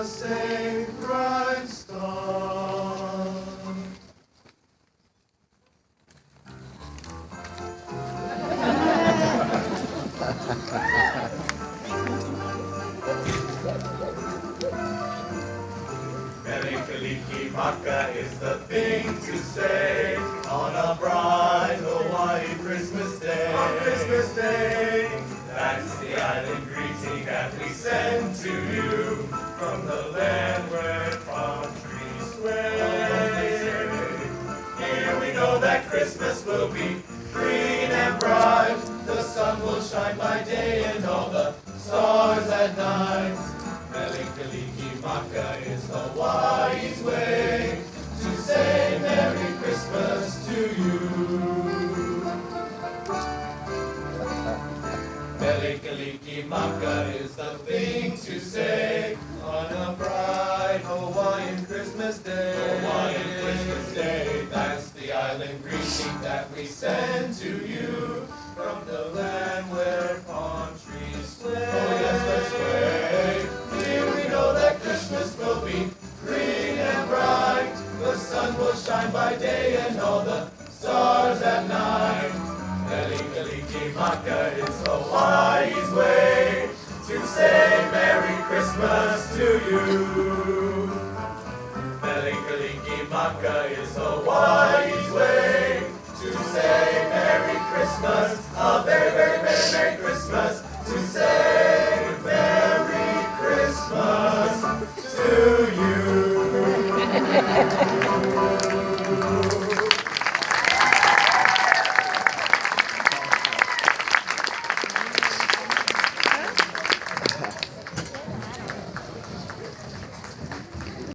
the same bright star. Mele Kalikimaka is the thing to say on a bright Hawaii Christmas day. On Christmas Day, that's the island greeting that we send to you from the land where palm trees sway. Here we know that Christmas will be green and bright. The sun will shine by day and all the stars at night. Mele Kalikimaka is the wise way to say Merry Christmas to you. Mele Kalikimaka is the thing to say on a bright Hawaiian Christmas Day. Hawaiian Christmas Day, that's the island greeting that we send to you from the land where palm trees sway. Oh yes, that's way. Here we know that Christmas will be green and bright. The sun will shine by day and all the stars at night. Mele Kalikimaka is a wise way to say Merry Christmas to you. Mele Kalikimaka is a